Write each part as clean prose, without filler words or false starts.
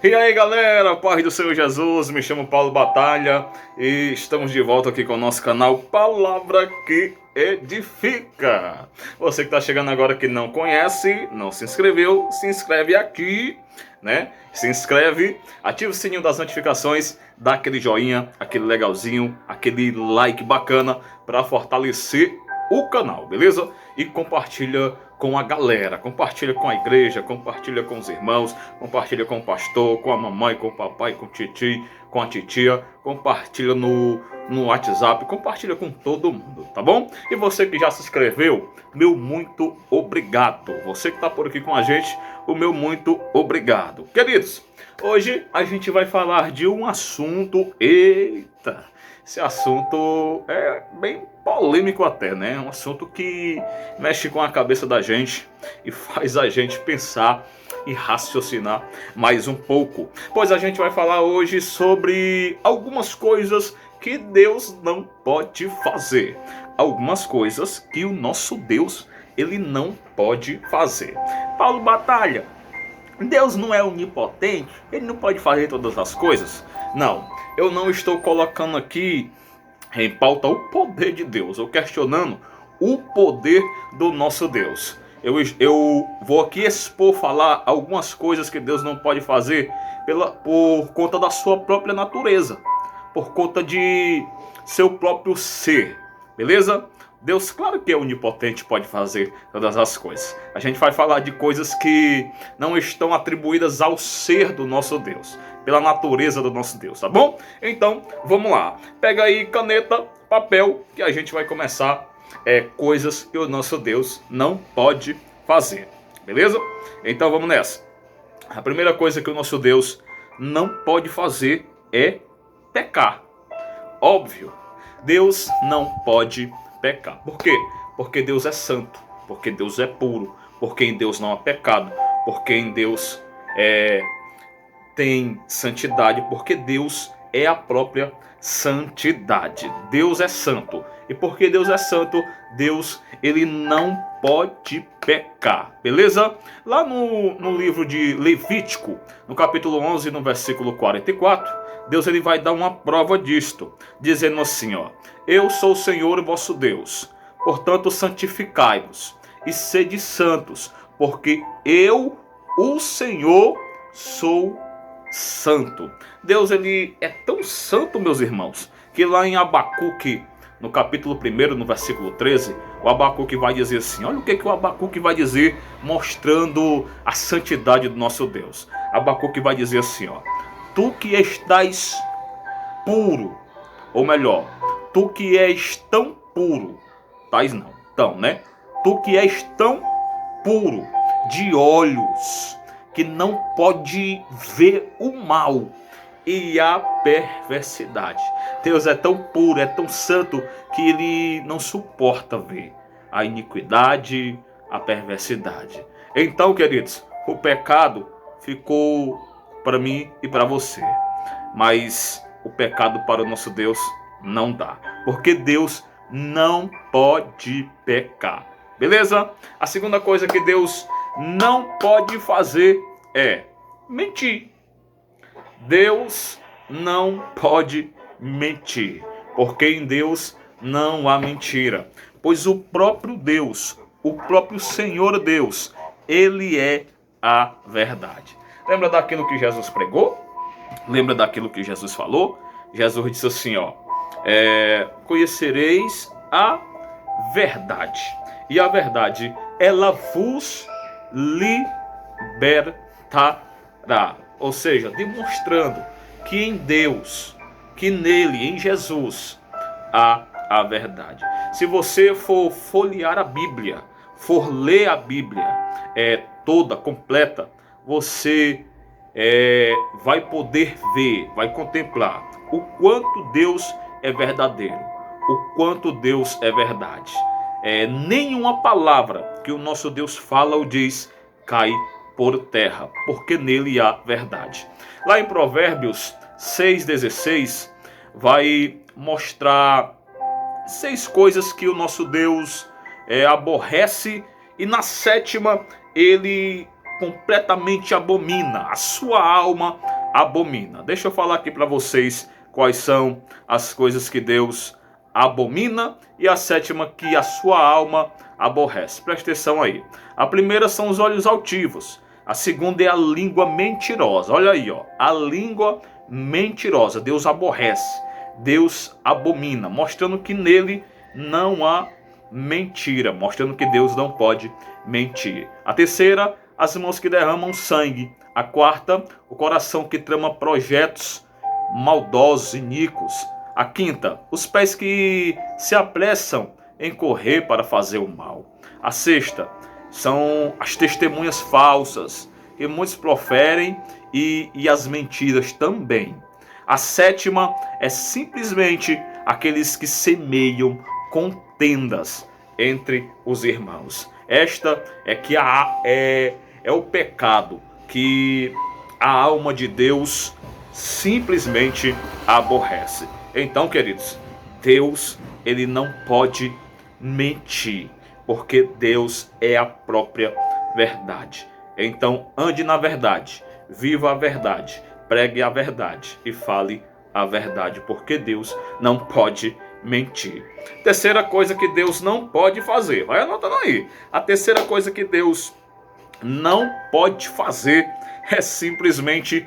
E aí galera, paz do Senhor Jesus, me chamo Paulo Batalha e estamos de volta aqui com o nosso canal Palavra que Edifica. Você que está chegando agora que não conhece, não se inscreveu, se inscreve aqui, né? Se inscreve, ativa o sininho das notificações, dá aquele joinha, aquele legalzinho, aquele like bacana para fortalecer o canal, beleza? E compartilha com a galera, compartilha com a igreja, compartilha com os irmãos, compartilha com o pastor, com a mamãe, com o papai, com o titi, com a titia, compartilha no WhatsApp, compartilha com todo mundo, tá bom? E você que já se inscreveu, meu muito obrigado. Você que tá por aqui com a gente, o meu muito obrigado. Queridos, hoje a gente vai falar de um assunto, eita, esse assunto é bem polêmico até, né? Um assunto que mexe com a cabeça da gente e faz a gente pensar e raciocinar mais um pouco. Pois a gente vai falar hoje sobre algumas coisas que Deus não pode fazer. Algumas coisas que o nosso Deus, ele não pode fazer. Paulo Batalha, Deus não é onipotente? Ele não pode fazer todas as coisas? Não, eu não estou colocando aqui em pauta o poder de Deus, ou questionando o poder do nosso Deus. Eu vou aqui falar algumas coisas que Deus não pode fazer por conta da sua própria natureza, por conta de seu próprio ser, beleza? Deus, claro que é onipotente, pode fazer todas as coisas. A gente vai falar de coisas que não estão atribuídas ao ser do nosso Deus, pela natureza do nosso Deus, tá bom? Então, vamos lá. Pega aí caneta, papel, que a gente vai começar coisas que o nosso Deus não pode fazer, beleza? Então, vamos nessa. A primeira coisa que o nosso Deus não pode fazer é pecar. Óbvio, Deus não pode pecar. Por quê? Porque Deus é santo, porque Deus é puro, porque em Deus não há pecado, porque em Deus tem santidade, porque Deus é a própria santidade. Deus é santo. E porque Deus é santo, Deus, ele não pode pecar. Beleza? Lá no livro de Levítico, no capítulo 11, no versículo 44, Deus ele vai dar uma prova disto, dizendo assim, ó: eu sou o Senhor vosso Deus, portanto santificai-vos e sede santos, porque eu, o Senhor, sou santo. Deus ele é tão santo, meus irmãos, que lá em Abacuque, no capítulo 1, no versículo 13, o Abacuque vai dizer assim, olha o que o Abacuque vai dizer, mostrando a santidade do nosso Deus. Abacuque vai dizer assim, ó: tu que estás puro, ou melhor, tu que és tão puro, tais não, tão, né? Tu que és tão puro de olhos, que não pode ver o mal e a perversidade. Deus é tão puro, é tão santo, que ele não suporta ver a iniquidade, a perversidade. Então, queridos, o pecado ficou para mim e para você, mas o pecado para o nosso Deus não dá, porque Deus não pode pecar, beleza? A segunda coisa que Deus não pode fazer é mentir. Deus não pode mentir, porque em Deus não há mentira, pois o próprio Deus, o próprio Senhor Deus, ele é a verdade. Lembra daquilo que Jesus pregou? Lembra daquilo que Jesus falou? Jesus disse assim, ó: conhecereis a verdade, e a verdade, ela vos libertará. Ou seja, demonstrando que em Deus, que nele, em Jesus, há a verdade. Se você for folhear a Bíblia, for ler a Bíblia toda, completa, você vai poder ver, vai contemplar o quanto Deus é verdadeiro, o quanto Deus é verdade. Nenhuma palavra que o nosso Deus fala ou diz cai por terra, porque nele há verdade. Lá em Provérbios 6,16 vai mostrar 6 coisas que o nosso Deus aborrece, e na 7ª ele completamente abomina. A sua alma abomina. Deixa eu falar aqui para vocês quais são as coisas que Deus abomina e a sétima que a sua alma aborrece. Presta atenção aí. A primeira são os olhos altivos. A segunda é a língua mentirosa. Olha aí, ó, a língua mentirosa. Deus aborrece, Deus abomina, mostrando que nele não há mentira, mostrando que Deus não pode mentir. A terceira, as mãos que derramam sangue. A quarta, o coração que trama projetos maldosos, iníquos. A quinta, os pés que se apressam em correr para fazer o mal. A sexta, são as testemunhas falsas que muitos proferem e as mentiras também. A sétima é simplesmente aqueles que semeiam contendas entre os irmãos. Esta é que é o pecado que a alma de Deus simplesmente aborrece. Então, queridos, Deus, ele não pode mentir, porque Deus é a própria verdade. Então, ande na verdade, viva a verdade, pregue a verdade e fale a verdade, porque Deus não pode mentir. Terceira coisa que Deus não pode fazer, vai anotando aí. A terceira coisa que Deus não pode fazer é simplesmente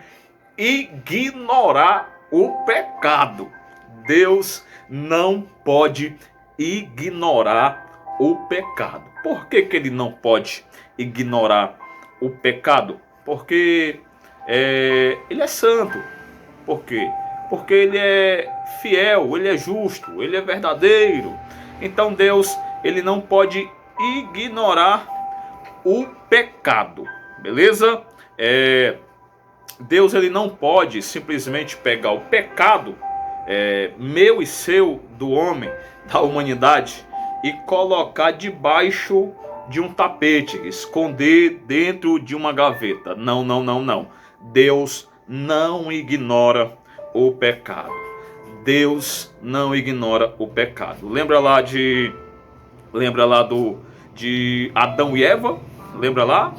ignorar o pecado. Deus não pode ignorar o pecado. Por que ele não pode ignorar o pecado? Porque ele é santo. Por quê? Porque ele é fiel, ele é justo, ele é verdadeiro. Então Deus, ele não pode ignorar o pecado. Beleza? Deus, ele não pode simplesmente pegar o pecado meu e seu, do homem, da humanidade, e colocar debaixo de um tapete, esconder dentro de uma gaveta. Não, não, não, não. Deus não ignora o pecado. Deus não ignora o pecado. Lembra lá de Adão e Eva? Lembra lá?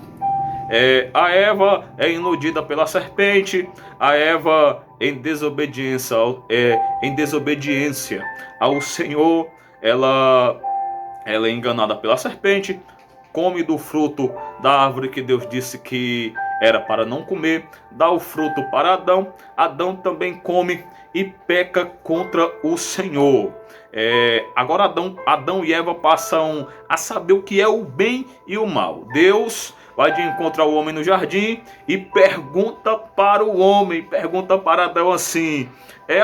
A Eva é iludida pela serpente. A Eva em desobediência ao Senhor, ela é enganada pela serpente, come do fruto da árvore que Deus disse que era para não comer, dá o fruto para Adão. Adão também come e peca contra o Senhor. Agora Adão e Eva passam a saber o que é o bem e o mal. Deus vai de encontro ao homem no jardim e pergunta para o homem, pergunta para Adão assim: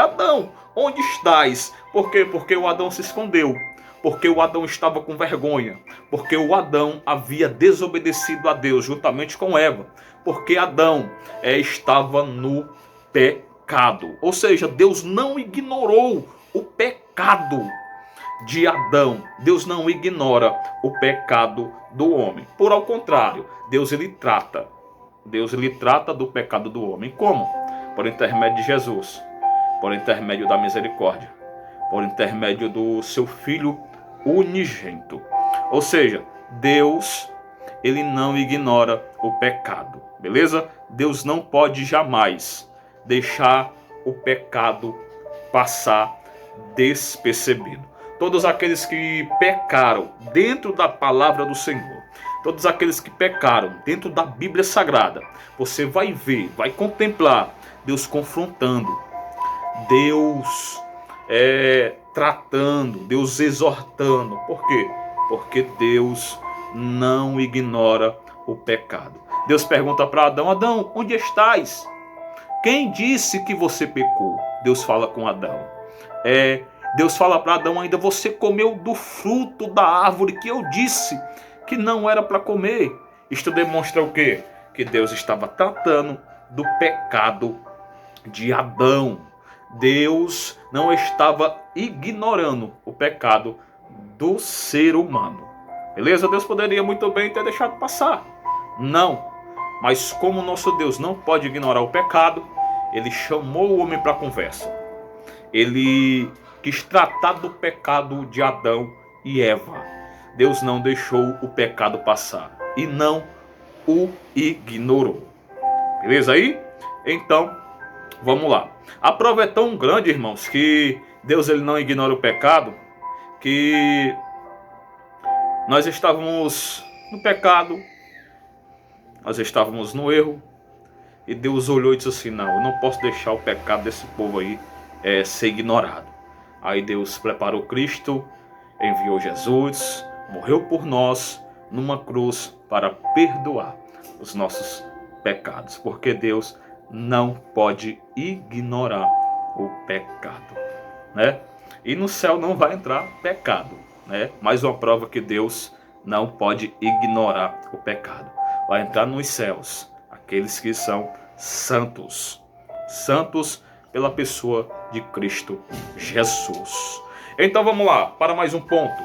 Adão, onde estás? Por quê? Porque o Adão se escondeu. Porque o Adão estava com vergonha. Porque o Adão havia desobedecido a Deus juntamente com Eva. Porque Adão estava no pecado. Ou seja, Deus não ignorou o pecado de Adão. Deus não ignora o pecado do homem. Por ao contrário, Deus ele trata do pecado do homem. Como? Por intermédio de Jesus, por intermédio da misericórdia, por intermédio do seu Filho unigênito. Ou seja, Deus, ele não ignora o pecado, beleza? Deus não pode jamais deixar o pecado passar despercebido. Todos aqueles que pecaram dentro da palavra do Senhor, todos aqueles que pecaram dentro da Bíblia Sagrada, você vai ver, vai contemplar Deus confrontando, Deus tratando, Deus exortando. Por quê? Porque Deus não ignora o pecado. Deus pergunta para Adão: Adão, onde estás? Quem disse que você pecou? Deus fala com Adão. Deus fala para Adão ainda: você comeu do fruto da árvore que eu disse que não era para comer. Isto demonstra o quê? Que Deus estava tratando do pecado de Adão. Deus não estava ignorando o pecado do ser humano. Beleza? Deus poderia muito bem ter deixado passar. Não. Mas como nosso Deus não pode ignorar o pecado, ele chamou o homem para a conversa. Ele quis tratar do pecado de Adão e Eva. Deus não deixou o pecado passar e não o ignorou. Beleza aí? Então, Vamos lá. A prova é tão grande, irmãos, que Deus ele não ignora o pecado, que nós estávamos no pecado, nós estávamos no erro, e Deus olhou e disse assim: não, eu não posso deixar o pecado desse povo aí ser ignorado. Aí Deus preparou Cristo, enviou Jesus, morreu por nós numa cruz para perdoar os nossos pecados, porque Deus não pode ignorar o pecado, né? E no céu não vai entrar pecado, né? Mais uma prova que Deus não pode ignorar o pecado. Vai entrar nos céus aqueles que são santos, santos pela pessoa de Cristo Jesus. Então vamos lá para mais um ponto.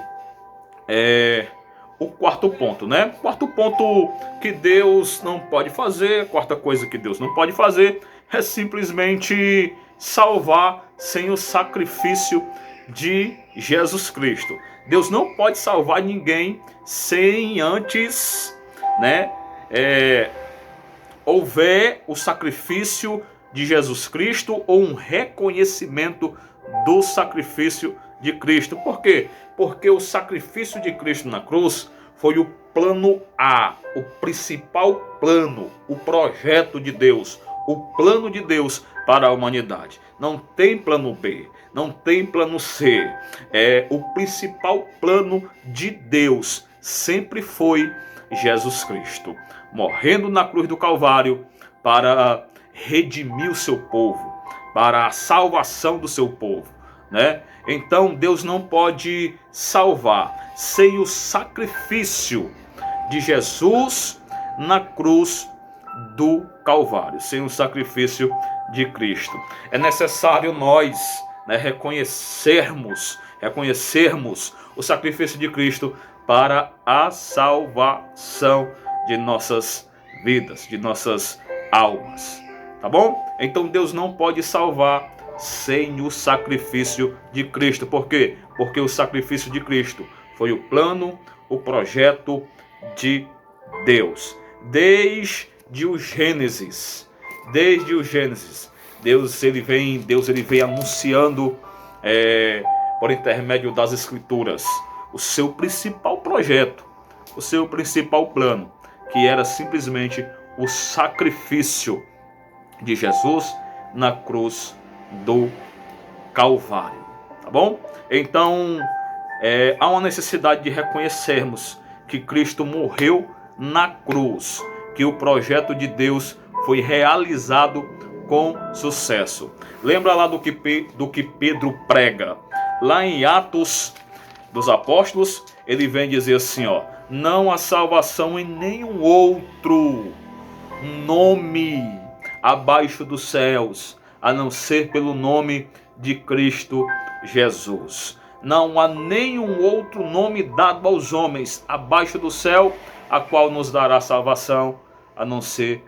O quarto ponto, né? Quarto ponto que Deus não pode fazer, quarta coisa que Deus não pode fazer é simplesmente salvar sem o sacrifício de Jesus Cristo. Deus não pode salvar ninguém sem antes, né, houver o sacrifício de Jesus Cristo ou um reconhecimento do sacrifício de Cristo. Por quê? Porque o sacrifício de Cristo na cruz foi o plano A, o principal plano, o projeto de Deus, o plano de Deus para a humanidade. Não tem plano B, não tem plano C. O principal plano de Deus sempre foi Jesus Cristo, morrendo na cruz do Calvário para redimir o seu povo, para a salvação do seu povo, né? Então Deus não pode salvar sem o sacrifício de Jesus na cruz do Calvário, sem o sacrifício de Cristo. É necessário nós, né, reconhecermos o sacrifício de Cristo para a salvação de nossas vidas, de nossas almas, tá bom? Então Deus não pode salvar sem o sacrifício de Cristo. Por quê? Porque o sacrifício de Cristo foi o plano, o projeto de Deus. Desde o Gênesis, Deus ele vem anunciando por intermédio das Escrituras o seu principal projeto, o seu principal plano, que era simplesmente o sacrifício de Jesus na cruz do Calvário, tá bom? Então há uma necessidade de reconhecermos que Cristo morreu na cruz, que o projeto de Deus foi realizado com sucesso. Lembra lá do que Pedro prega lá em Atos dos Apóstolos? Ele vem dizer assim, ó: não há salvação em nenhum outro nome abaixo dos céus, a não ser pelo nome de Cristo Jesus. Não há nenhum outro nome dado aos homens abaixo do céu, a qual nos dará salvação, a não ser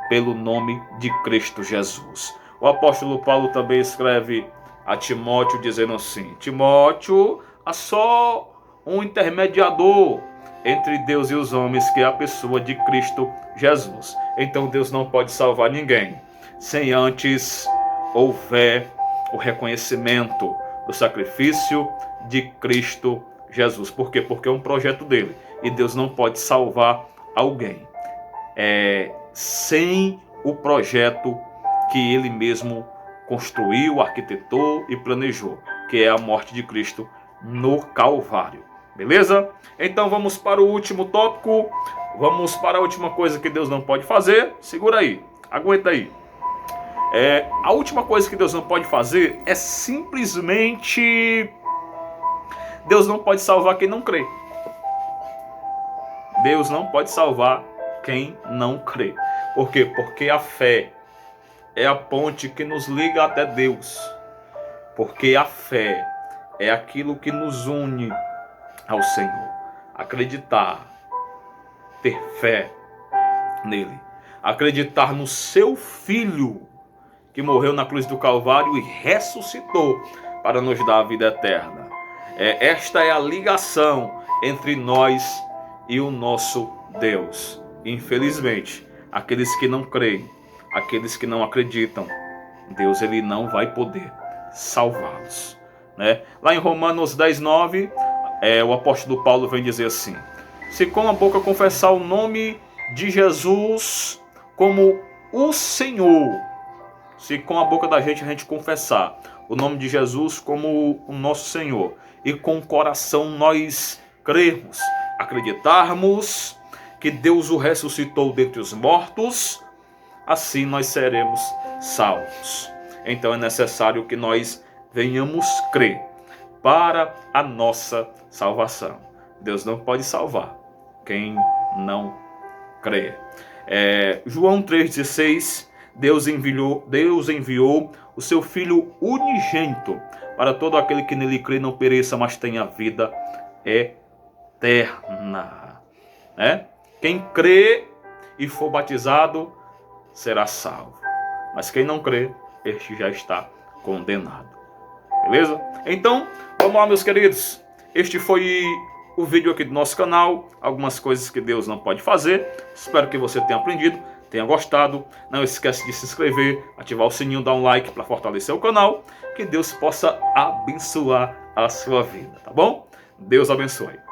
pelo nome de Cristo Jesus. O apóstolo Paulo também escreve a Timóteo dizendo assim: Timóteo, há só um intermediador entre Deus e os homens, que é a pessoa de Cristo Jesus. Então Deus não pode salvar ninguém sem antes houver o reconhecimento do sacrifício de Cristo Jesus. Por quê? Porque é um projeto dele, e Deus não pode salvar alguém sem o projeto que ele mesmo construiu, arquitetou e planejou, que é a morte de Cristo no Calvário. Beleza? Então vamos para o último tópico, vamos para a última coisa que Deus não pode fazer. Segura aí, aguenta aí. A última coisa que Deus não pode fazer é simplesmente... Deus não pode salvar quem não crê. Deus não pode salvar quem não crê. Por quê? Porque a fé é a ponte que nos liga até Deus. Porque a fé é aquilo que nos une ao Senhor. Acreditar, ter fé nele, acreditar no seu Filho, que morreu na cruz do Calvário e ressuscitou para nos dar a vida eterna. Esta é a ligação entre nós e o nosso Deus. Infelizmente, aqueles que não creem, aqueles que não acreditam, Deus ele não vai poder salvá-los, né? Lá em Romanos 10:9, o apóstolo Paulo vem dizer assim: se com a boca confessar o nome de Jesus como o Senhor, se com a boca da gente a gente confessar o nome de Jesus como o nosso Senhor, e com o coração nós crermos, acreditarmos que Deus o ressuscitou dentre os mortos, assim nós seremos salvos. Então é necessário que nós venhamos crer para a nossa salvação. Deus não pode salvar quem não crê. João 3,16, Deus enviou o seu Filho unigênito para todo aquele que nele crê não pereça, mas tenha vida eterna. Quem crê e for batizado será salvo, mas quem não crê, este já está condenado. Beleza? Então, vamos lá, meus queridos. Este foi o vídeo aqui do nosso canal. Algumas coisas que Deus não pode fazer. Espero que você tenha aprendido, tenha gostado. Não esquece de se inscrever, ativar o sininho, dar um like para fortalecer o canal. Que Deus possa abençoar a sua vida, tá bom? Deus abençoe.